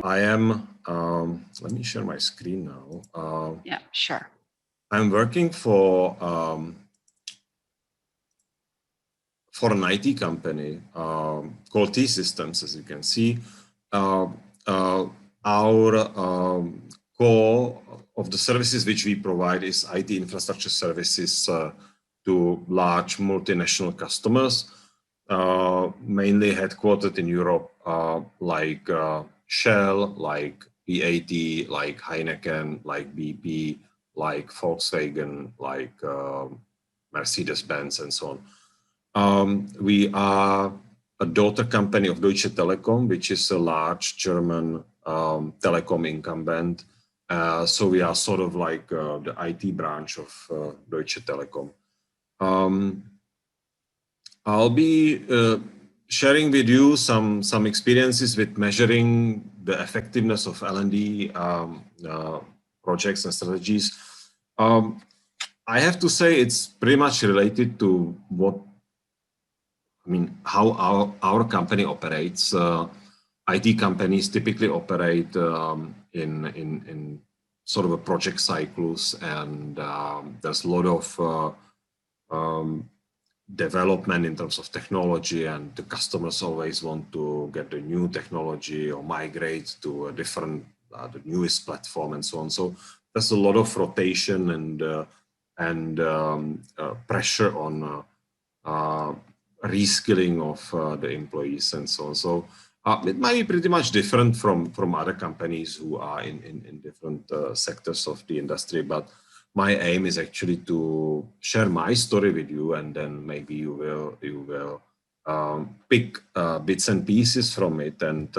I am, let me share my screen now. Yeah, sure. I'm working for an IT company called T-Systems, as you can see. Our core of the services which we provide is IT infrastructure services to large multinational customers, mainly headquartered in Europe, like Shell, like BAT, like Heineken, like BP, like Volkswagen, like Mercedes-Benz, and so on. We are a daughter company of Deutsche Telekom, which is a large German telecom incumbent. So we are sort of like the IT branch of Deutsche Telekom. I'll be sharing with you some experiences with measuring the effectiveness of L&D projects and strategies. I have to say it's pretty much related to how our company operates. IT companies typically operate in sort of a project cycles, and there's a lot of development in terms of technology, and the customers always want to get the new technology or migrate to a different, the newest platform, and so on. So there's a lot of rotation and pressure on reskilling of the employees and so on. So it might be pretty much different from other companies who are in different sectors of the industry, but my aim is actually to share my story with you, and then maybe you will pick bits and pieces from it and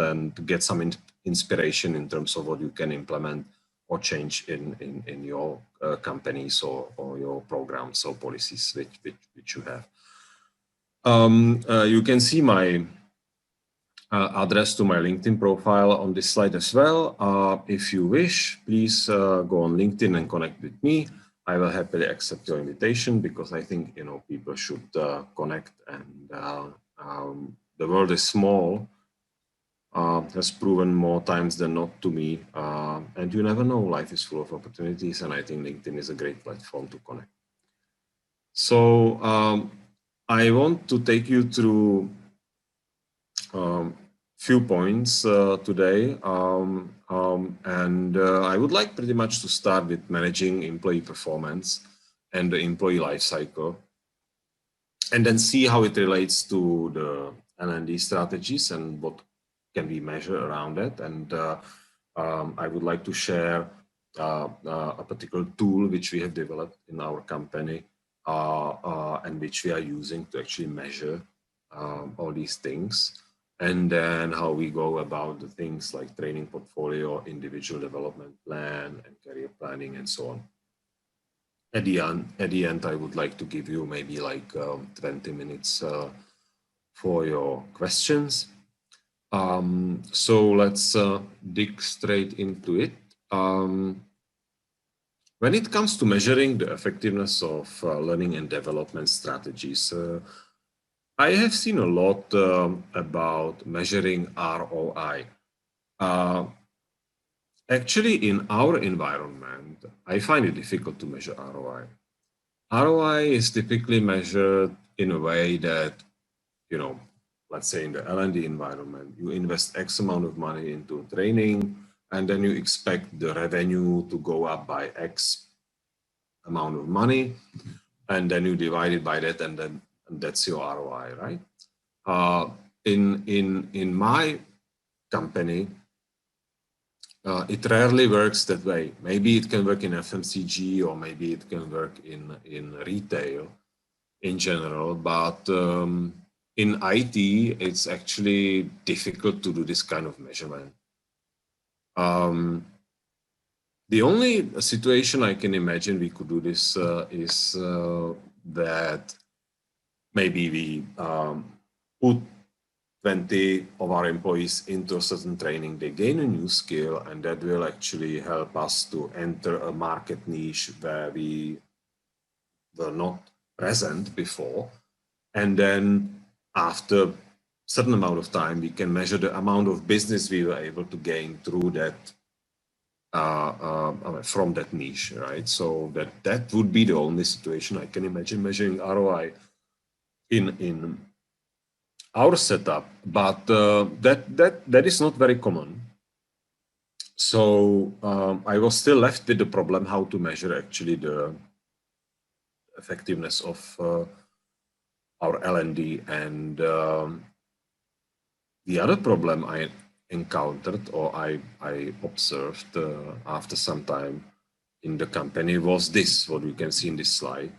get some inspiration in terms of what you can implement or change in your companies or your programs or policies which you have. You can see my address to my LinkedIn profile on this slide as well. If you wish, please go on LinkedIn and connect with me. I will happily accept your invitation, because I think people should connect, and the world is small, has proven more times than not to me, and you never know, life is full of opportunities, and I think LinkedIn is a great platform to connect. So I want to take you through few points today, and I would like pretty much to start with managing employee performance and the employee life cycle, and then see how it relates to the L&D strategies and what can we measure around it. And I would like to share a particular tool which we have developed in our company and which we are using to actually measure all these things. And then how we go about the things like training portfolio, individual development plan, and career planning, and so on. At the end, I would like to give you maybe like 20 minutes for your questions. So let's dig straight into it. When it comes to measuring the effectiveness of learning and development strategies, I have seen a lot about measuring ROI. Actually, in our environment, I find it difficult to measure ROI. ROI is typically measured in a way that, let's say in the L&D environment, you invest X amount of money into training, and then you expect the revenue to go up by X amount of money, and then you divide it by that, and then that's your ROI, right? In my company, it rarely works that way. Maybe it can work in FMCG, or maybe it can work in retail in general, but in IT, it's actually difficult to do this kind of measurement. The only situation I can imagine we could do this is that maybe we put 20 of our employees into a certain training, they gain a new skill, and that will actually help us to enter a market niche where we were not present before. And then after certain amount of time, we can measure the amount of business we were able to gain through that, from that niche, right? So that would be the only situation I can imagine measuring ROI in our setup, but that is not very common. So I was still left with the problem how to measure actually the effectiveness of our LND. And the other problem I encountered, or I observed after some time in the company, was this, what we can see in this slide.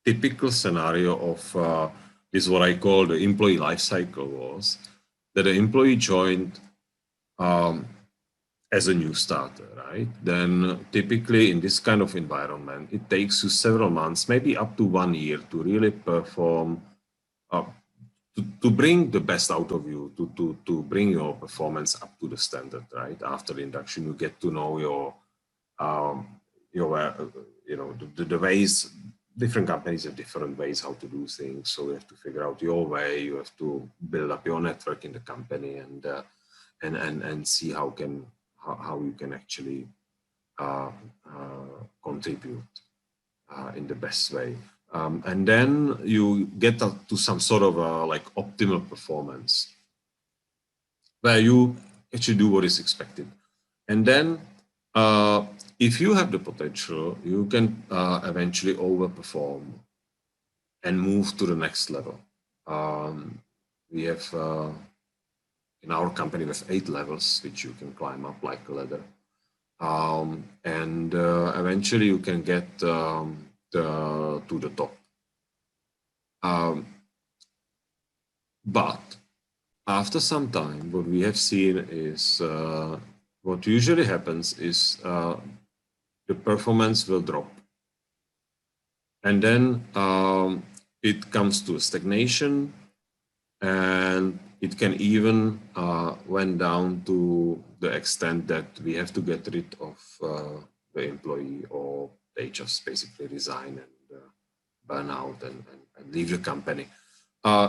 Typical scenario of this, what I call the employee life cycle, was that the employee joined as a new starter, right? Then typically in this kind of environment, it takes you several months, maybe up to 1 year, to really perform, to bring the best out of you, to bring your performance up to the standard, right? After the induction, you get to know your the ways. Different companies have different ways how to do things, so you have to figure out your way. You have to build up your network in the company and see how you can actually contribute in the best way. And then you get to some sort of like optimal performance, where you actually do what is expected. And then if you have the potential, you can eventually overperform and move to the next level. We have, in our company, we have 8 levels, which you can climb up like a ladder. And eventually you can get to the top. But after some time, what we have seen is, what usually happens is the performance will drop. And then it comes to stagnation, and it can even went down to the extent that we have to get rid of the employee, or they just basically resign and burn out and leave the company.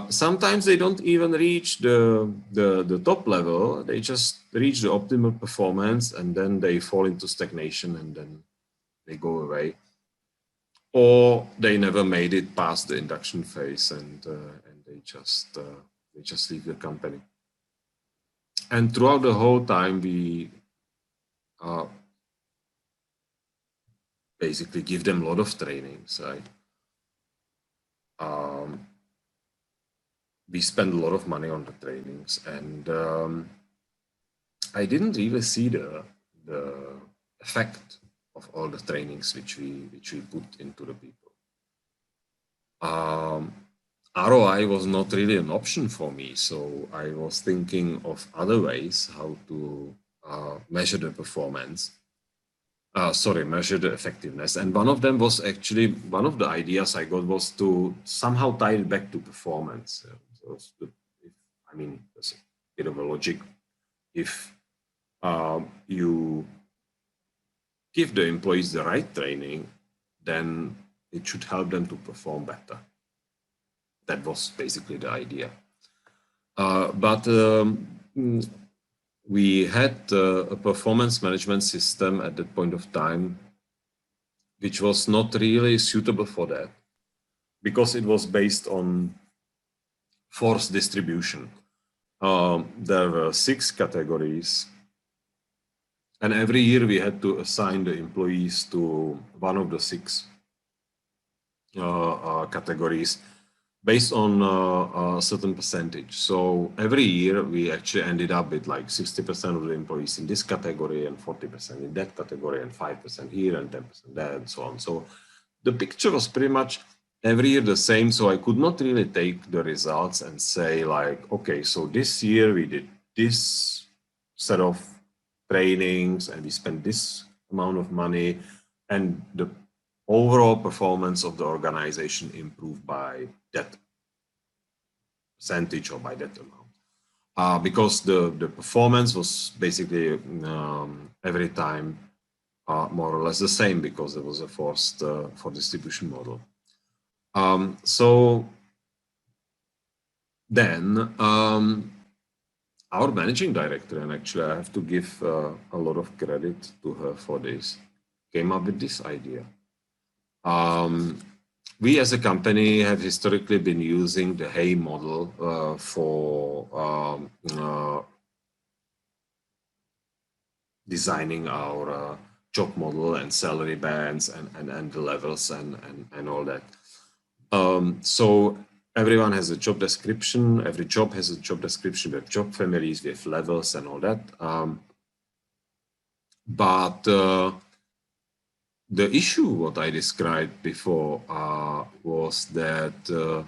Sometimes they don't even reach the top level. They just reach the optimal performance, and then they fall into stagnation, and then they go away. Or they never made it past the induction phase, and they just leave the company. And throughout the whole time, we basically give them a lot of trainings, right? We spend a lot of money on the trainings, and I didn't really see the effect of all the trainings which we put into the people. ROI was not really an option for me, so I was thinking of other ways how to measure the performance. Measure the effectiveness. And one of them was actually, one of the ideas I got was to somehow tie it back to performance. I mean, there's a bit of a logic. If you give the employees the right training, then it should help them to perform better. That was basically the idea. But we had a performance management system at that point of time, which was not really suitable for that, because it was based on force distribution. There were 6 categories, and every year we had to assign the employees to one of the 6 categories based on a certain percentage. So every year we actually ended up with like 60% of the employees in this category, and 40% in that category, and 5% here, and 10% there, and so on. So the picture was pretty much every year the same. So I could not really take the results and say like, okay, so this year we did this set of trainings and we spent this amount of money, and the overall performance of the organization improved by that percentage or by that amount. Because the performance was basically every time more or less the same, because there was a forced for distribution model. So then our managing director, and actually I have to give a lot of credit to her for this, came up with this idea. We as a company have historically been using the Hay model for designing our job model and salary bands and the levels and all that. So everyone has a job description. Every job has a job description. We have job families, we have levels and all that. But the issue, what I described before, was that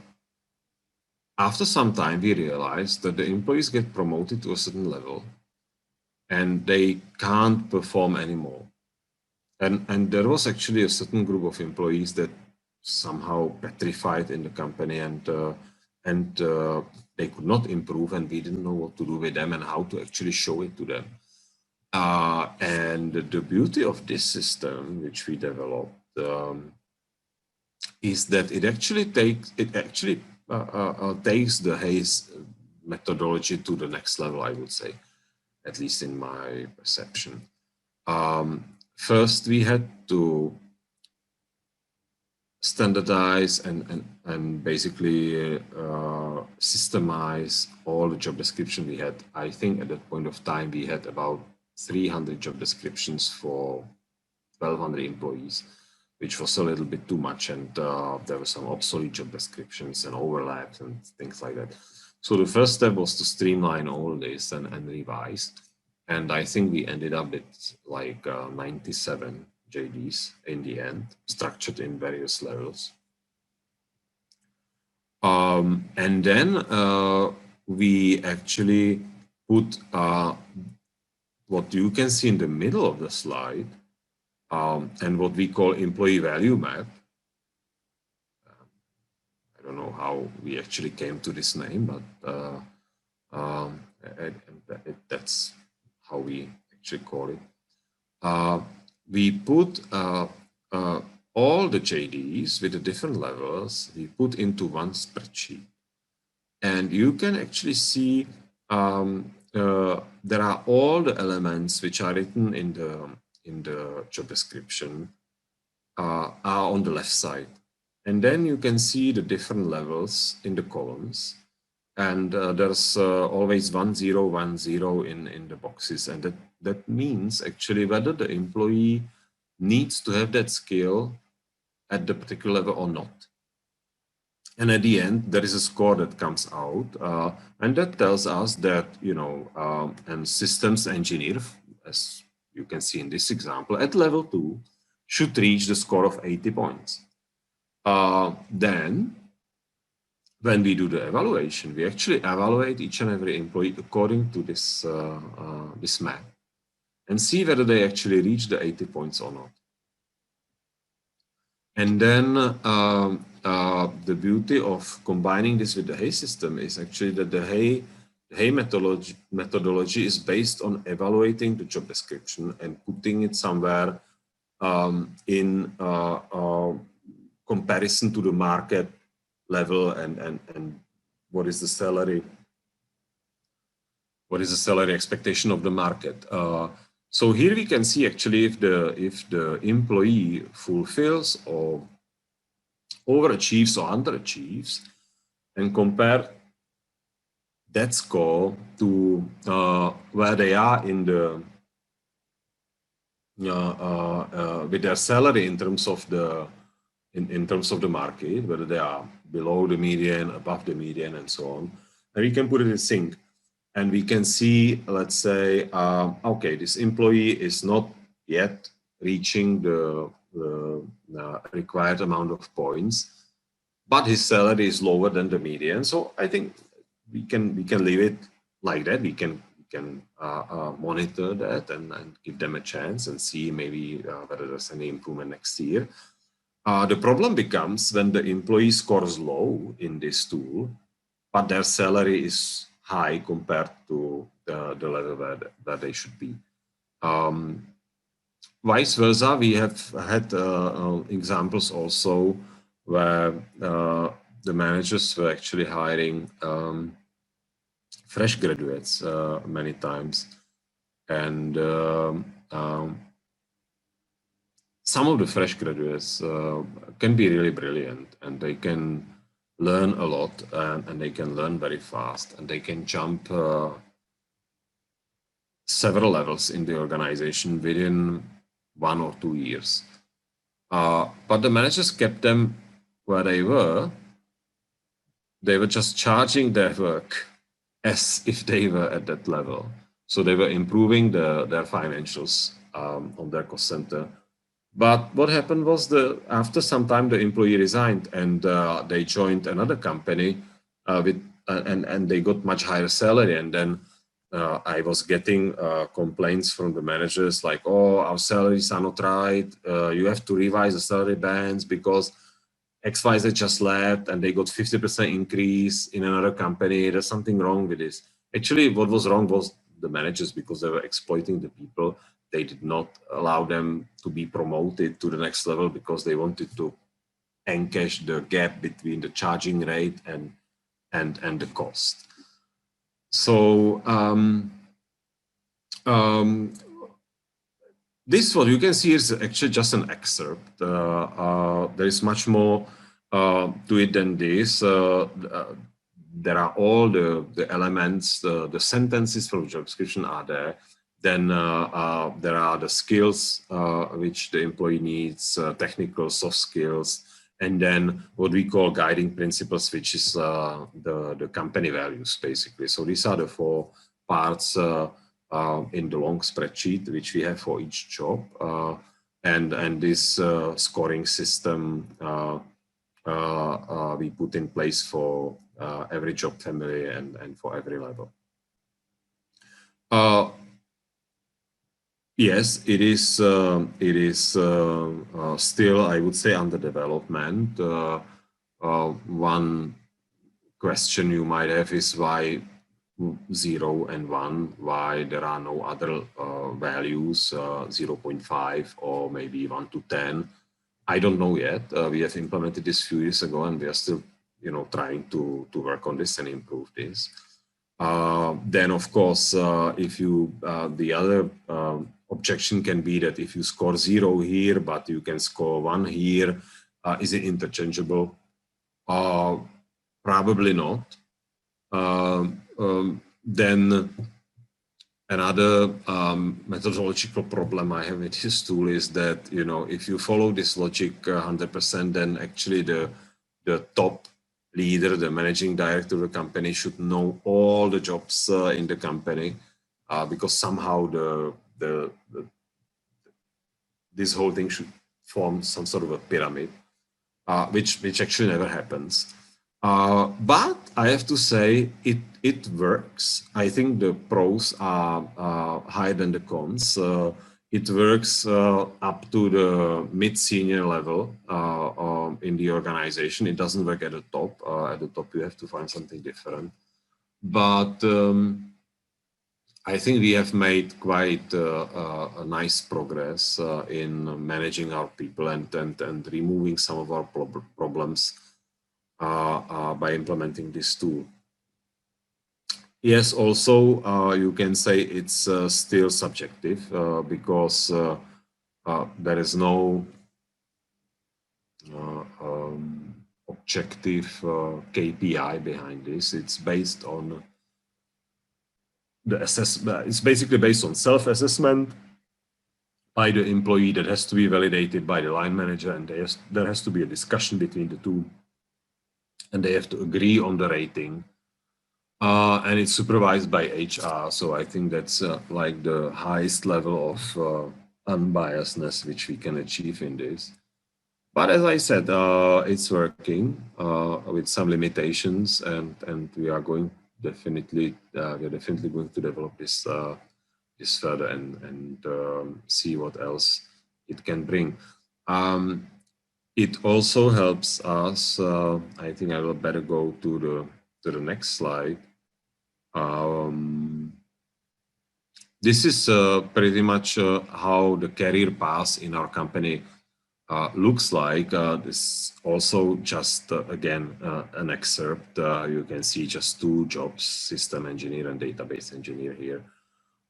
after some time we realized that the employees get promoted to a certain level and they can't perform anymore. And there was actually a certain group of employees that somehow petrified in the company, and they could not improve, and we didn't know what to do with them and how to actually show it to them. And the beauty of this system, which we developed, is that it actually takes the Hayes methodology to the next level, I would say, at least in my perception. First, we had to standardize and basically systemize all the job description we had. I think at that point of time, we had about 300 job descriptions for 1,200 employees, which was a little bit too much. And there were some obsolete job descriptions and overlaps and things like that. So the first step was to streamline all this and revise. And I think we ended up with like 97 JDs in the end, structured in various levels. And then we actually put what you can see in the middle of the slide and what we call employee value map. I don't know how we actually came to this name, but that's how we actually call it. We put all the JDs with the different levels, we put into one spreadsheet. And you can actually see there are all the elements which are written in the job description are on the left side. And then you can see the different levels in the columns. And there's always 1010 in the boxes. And that means actually whether the employee needs to have that skill at the particular level or not. And at the end, there is a score that comes out. And that tells us that, a systems engineer, as you can see in this example, at level 2, should reach the score of 80 points. Then, when we do the evaluation, we actually evaluate each and every employee according to this, this map and see whether they actually reach the 80 points or not. And then the beauty of combining this with the Hay system is actually that the Hay methodology is based on evaluating the job description and putting it somewhere in comparison to the market level and what is the salary expectation of the market. So here we can see actually if the employee fulfills or overachieves or underachieves, and compare that score to where they are in the with their salary in terms of the market, whether they are below the median, above the median, and so on. And we can put it in sync. And we can see, let's say, okay, this employee is not yet reaching the required amount of points, but his salary is lower than the median. So I think we can leave it like that. We can monitor that and give them a chance and see maybe whether there's any improvement next year. The problem becomes when the employee scores low in this tool, but their salary is high compared to the level where they should be. Vice versa, we have had examples also where the managers were actually hiring fresh graduates many times. And some of the fresh graduates can be really brilliant, and they can learn a lot, and they can learn very fast, and they can jump several levels in the organization within 1 or 2 years. But the managers kept them where they were. They were just charging their work as if they were at that level. So they were improving their financials on their cost center. But what happened was after some time, the employee resigned, and they joined another company and they got much higher salary. And then I was getting complaints from the managers like, oh, our salaries are not right. You have to revise the salary bands because XYZ just left and they got 50% increase in another company. There's something wrong with this. Actually, what was wrong was the managers, because they were exploiting the people. They did not allow them to be promoted to the next level because they wanted to encash the gap between the charging rate and the cost. So this what you can see is actually just an excerpt. There is much more to it than this. There are all the elements, the sentences from job description are there. Then there are the skills which the employee needs, technical, soft skills, and then what we call guiding principles, which is the company values, basically. So these are the 4 parts in the long spreadsheet which we have for each job, and this scoring system we put in place for every job family and for every level. Yes, it is still, I would say, under development. One question you might have is why 0 and 1, why there are no other values, 0.5 or maybe 1 to 10. I don't know yet. We have implemented this a few years ago, and we are still, trying to work on this and improve this. Then, of course, if you, the other objection can be that if you score 0 here, but you can score 1 here, is it interchangeable? Probably not. Then another methodological problem I have with this tool is that, if you follow this logic 100%, then actually the top leader, the managing director of the company, should know all the jobs in the company, because somehow this whole thing should form some sort of a pyramid, which actually never happens. But I have to say it works. I think the pros are higher than the cons. It works up to the mid-senior level in the organization. It doesn't work at the top. At the top, you have to find something different. But I think we have made quite a nice progress in managing our people and removing some of our problems by implementing this tool. Yes, also you can say it's still subjective because there is no objective KPI behind this. It's based on the assessment. It's basically based on self-assessment by the employee that has to be validated by the line manager, and there has to be a discussion between the two, and they have to agree on the rating. And it's supervised by HR. So I think that's like the highest level of unbiasedness which we can achieve in this. But as I said, it's working with some limitations, and we are definitely going to develop this this further and see what else it can bring. It also helps us. I think I will better go to the next slide. This is pretty much how the career path in our company looks like. This also just, again, an excerpt. You can see just two jobs, system engineer and database engineer here,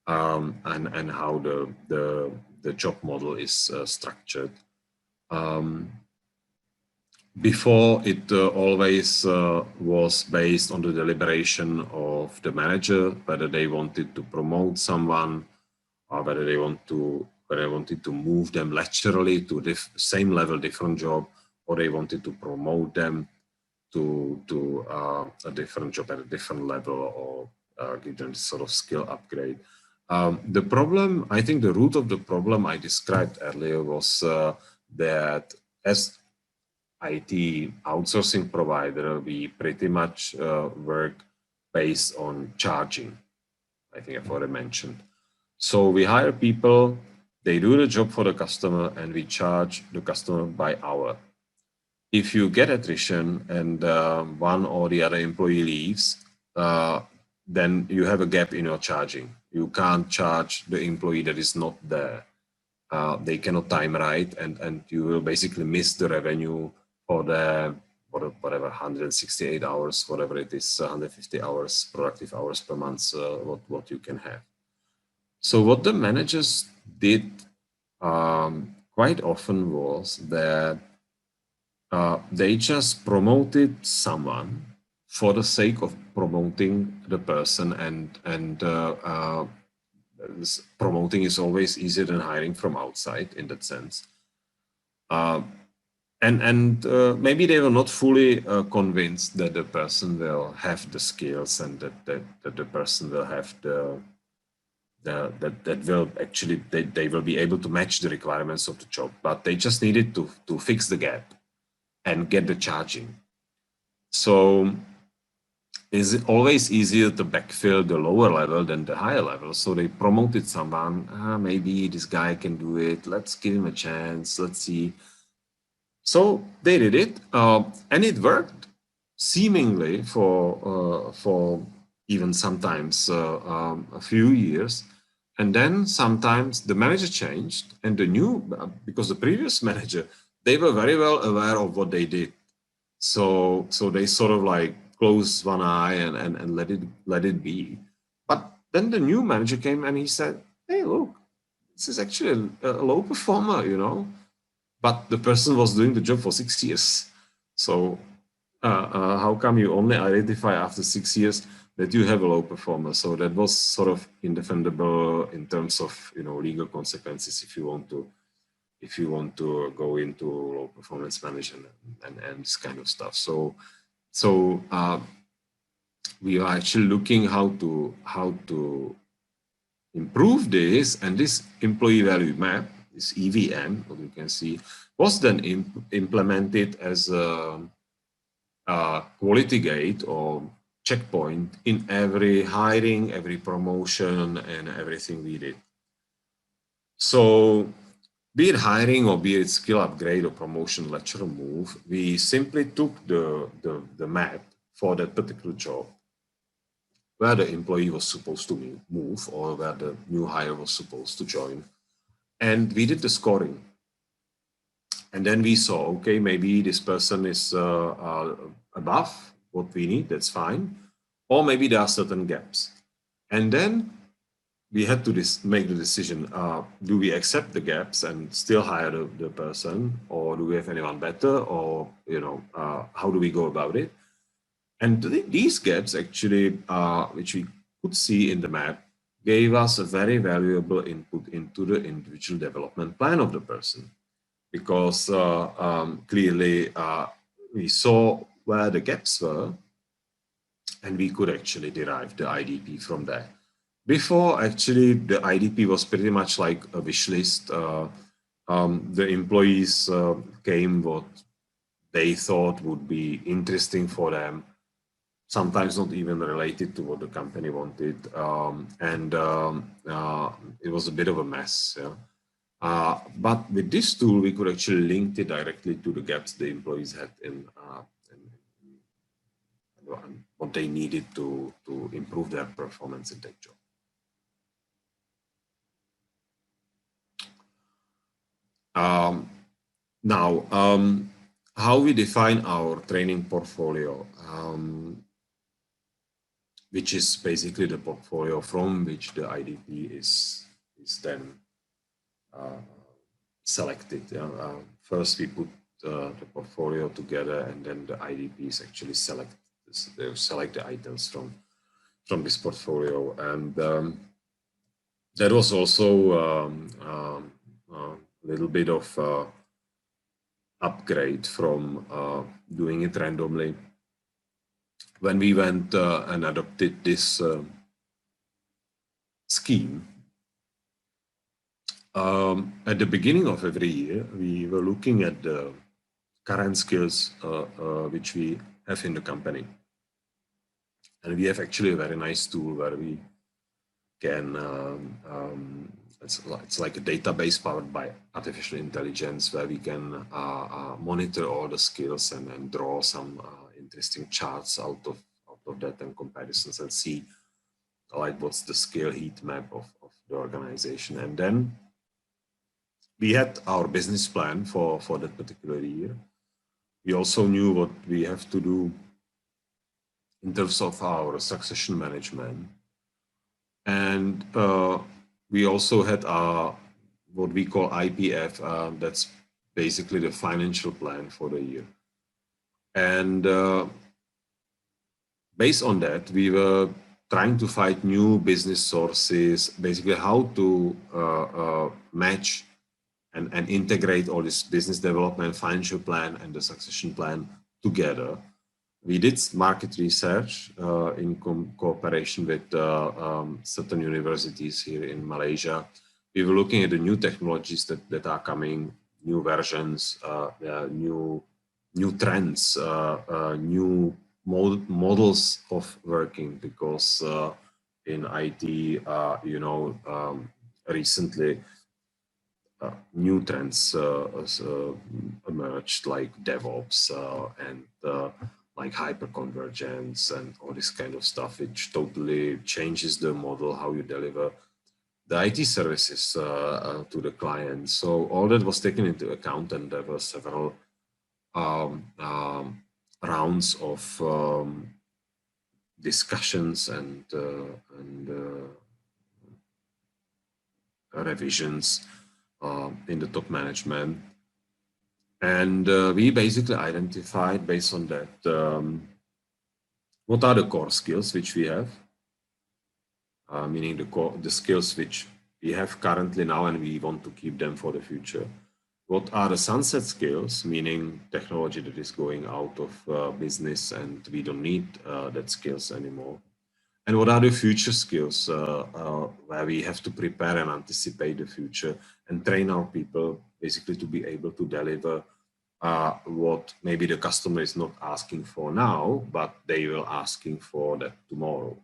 and how the job model is structured. Before, it always was based on the deliberation of the manager, whether they wanted to promote someone, or whether they wanted to move them laterally to the same level, different job, or they wanted to promote them to a different job at a different level, or give them sort of skill upgrade. The problem, I think the root of the problem I described earlier was that as IT outsourcing provider, we pretty much work based on charging. I think I've already mentioned. So we hire people, they do the job for the customer, and we charge the customer by hour. If you get attrition and one or the other employee leaves, then you have a gap in your charging. You can't charge the employee that is not there. They cannot time right, and you will basically miss the revenue for the whatever 168 hours, whatever it is, 150 hours, productive hours per month, what you can have. So what the managers did quite often was that they just promoted someone for the sake of promoting the person, and promoting is always easier than hiring from outside in that sense. And maybe they were not fully convinced that the person will have the skills, and that the person will have that will actually, they will be able to match the requirements of the job, but they just needed to fix the gap and get the charging. So it's always easier to backfill the lower level than the higher level. So they promoted someone, maybe this guy can do it, let's give him a chance, let's see. So they did it, and it worked seemingly for even sometimes a few years. And then sometimes the manager changed, and the new, because the previous manager, they were very well aware of what they did. So they sort of like closed one eye and let it be. But then the new manager came and he said, hey, look, this is actually a low performer, you know. But the person was doing the job for 6 years. So how come you only identify after 6 years that you have a low performer? So that was sort of indefendable in terms of, you know, legal consequences if you want to go into low performance management and this kind of stuff. So we are actually looking how to improve this, and this employee value map, this EVM, what you can see, was then implemented as a quality gate or checkpoint in every hiring, every promotion, and everything we did. So be it hiring or be it skill upgrade or promotion, lateral move, we simply took the map for that particular job, where the employee was supposed to move or where the new hire was supposed to join. And we did the scoring. And then we saw, okay, maybe this person is above what we need, that's fine. Or maybe there are certain gaps. And then we had to make the decision, do we accept the gaps and still hire the person, or do we have anyone better, or, you know, how do we go about it? And these gaps actually, which we could see in the map, gave us a very valuable input into the individual development plan of the person, because clearly we saw where the gaps were, and we could actually derive the IDP from there. Before, actually, the IDP was pretty much like a wish list. The employees came what they thought would be interesting for them, sometimes not even related to what the company wanted, and it was a bit of a mess. Yeah? But with this tool, we could actually link it directly to the gaps the employees had in what they needed to improve their performance in that job. Now, how we define our training portfolio, which is basically the portfolio from which the IDP is then selected. First, we put the portfolio together, and then the IDPs actually select the items from this portfolio, and that was also a little bit of upgrade from doing it randomly. When we went and adopted this scheme, at the beginning of every year, we were looking at the current skills which we have in the company. And we have actually a very nice tool where we can, it's like a database powered by artificial intelligence, where we can monitor all the skills and draw some interesting charts out of that and comparisons, and see like what's the skill heat map of the organization. And then we had our business plan for that particular year. We also knew what we have to do in terms of our succession management. And we also had what we call IPF, that's basically the financial plan for the year. And based on that, we were trying to find new business sources, basically how to match and integrate all this business development, financial plan, and the succession plan together. We did market research in cooperation with certain universities here in Malaysia. We were looking at the new technologies that are coming, new versions, new trends, new models of working, because in IT, recently new trends emerged, like DevOps and like hyperconvergence and all this kind of stuff, which totally changes the model how you deliver the IT services to the client. So all that was taken into account, and there were several rounds of discussions and revisions in the top management. And we basically identified, based on that, what are the core skills which we have, meaning the skills which we have currently now and we want to keep them for the future. What are the sunset skills, meaning technology that is going out of business and we don't need that skills anymore. And what are the future skills where we have to prepare and anticipate the future and train our people basically to be able to deliver what maybe the customer is not asking for now, but they will asking for that tomorrow.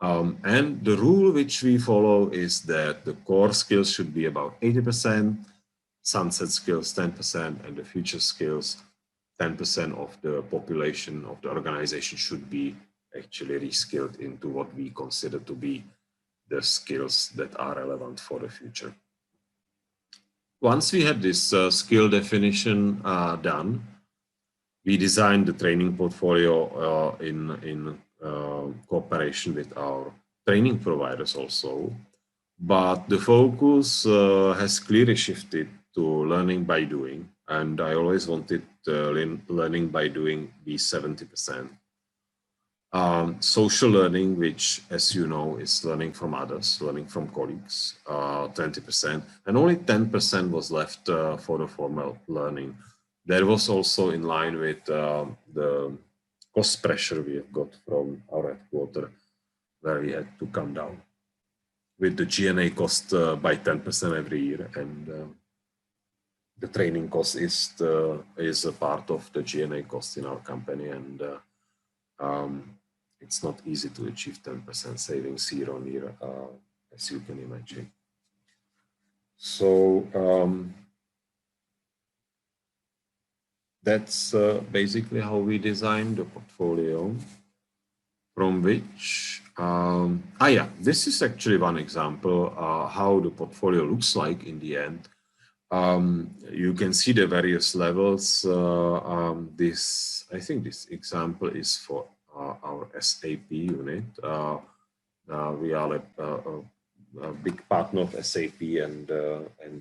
And the rule which we follow is that the core skills should be about 80%, sunset skills 10%, and the future skills 10% of the population of the organization should be actually reskilled into what we consider to be the skills that are relevant for the future. Once we had this skill definition done, we designed the training portfolio in cooperation with our training providers also. But the focus has clearly shifted to learning by doing. And I always wanted learning by doing be 70%. Social learning, which, as you know, is learning from others, learning from colleagues, 20%, and only 10% was left for the formal learning. That was also in line with the cost pressure we have got from our headquarters, where we had to come down with the G&A cost by 10% every year, and the training cost is a part of the G&A cost in our company, and it's not easy to achieve 10% savings year on year, as you can imagine. So that's basically how we designed the portfolio, from which, this is actually one example how the portfolio looks like in the end. You can see the various levels. I think this example is for our SAP unit. We are a big partner of SAP, and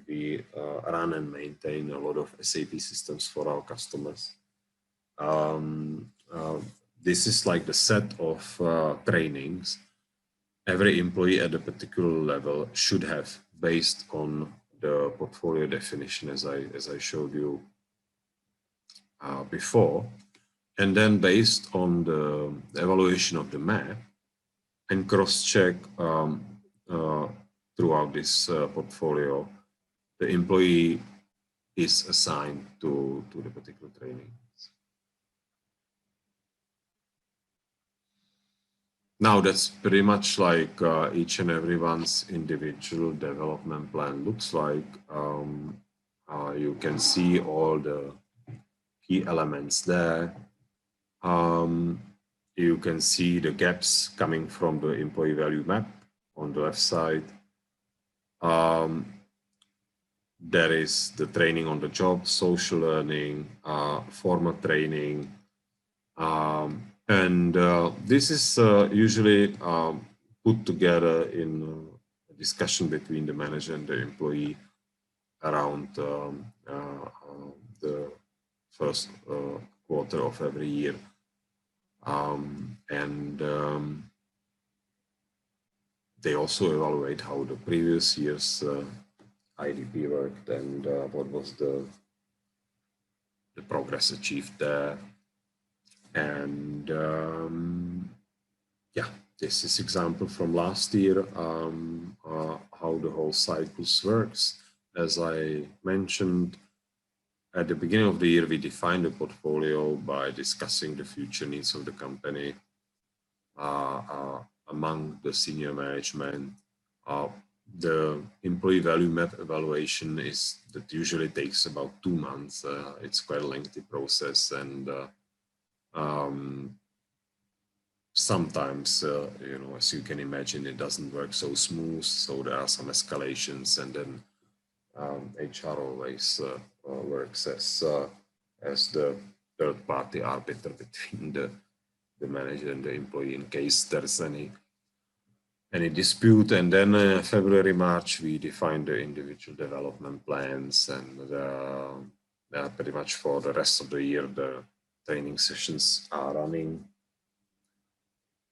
we run and maintain a lot of SAP systems for our customers. This is like the set of trainings every employee at a particular level should have, based on the portfolio definition as I showed you before, and then based on the evaluation of the map and cross-check throughout this portfolio, the employee is assigned to the particular training. Now that's pretty much like each and everyone's individual development plan looks like. You can see all the key elements there. You can see the gaps coming from the employee value map on the left side. There is the training on the job, social learning, formal training, and this is usually put together in a discussion between the manager and the employee around the first quarter of every year. They also evaluate how the previous year's IDP worked and what was the progress achieved there. And yeah, this is example from last year, how the whole cycles works. As I mentioned, at the beginning of the year, we defined the portfolio by discussing the future needs of the company among the senior management. The employee value map evaluation that usually takes about 2 months. It's quite a lengthy process, and sometimes, you know, as you can imagine, it doesn't work so smooth. So there are some escalations, and then HR always works as the third-party arbiter between the manager and the employee in case there's any dispute. And then February, March, we define the individual development plans, and pretty much for the rest of the year, the training sessions are running.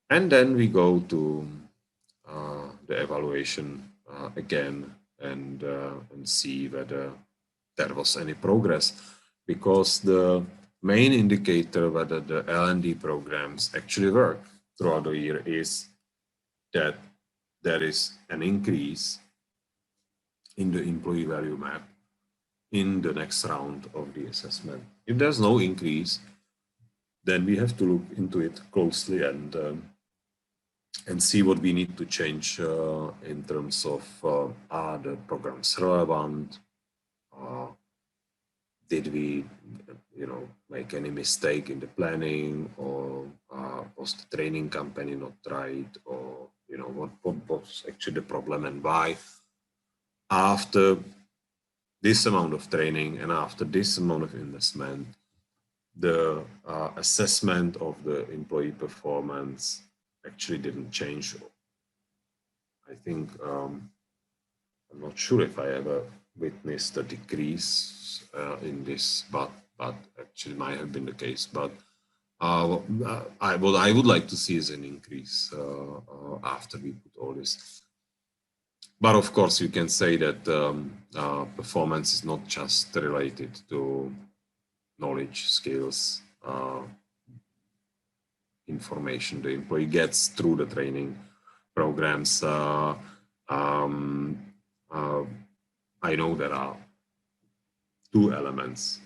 And then we go to the evaluation again and see whether there was any progress, because the main indicator whether the L&D programs actually work throughout the year is that there is an increase in the employee value map in the next round of the assessment. If there's no increase, then we have to look into it closely and see what we need to change in terms of are the programs relevant? Did we, you know, make any mistake in the planning, or was the training company not right, or you know, what was actually the problem and why? After this amount of training and after this amount of investment, the assessment of the employee performance actually didn't change. I think I'm not sure if I ever witnessed a decrease in this, but actually might have been the case. But what I would like to see is an increase after we put all this. But of course, you can say that performance is not just related to knowledge, skills, information the employee gets through the training programs. I know there are 2 elements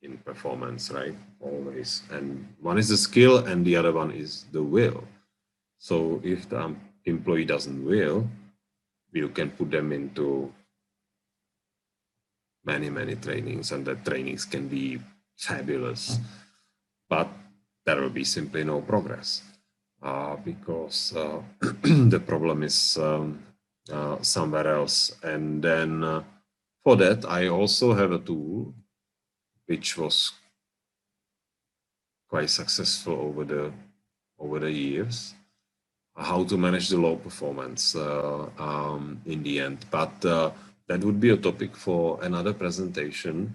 in performance, right? Always. And one is the skill and the other one is the will. So if the employee doesn't will, you can put them into many trainings, and the trainings can be fabulous, but there will be simply no progress because the problem is somewhere else. And then For that, I also have a tool which was quite successful over the years, how to manage the low performance in the end. But that would be a topic for another presentation.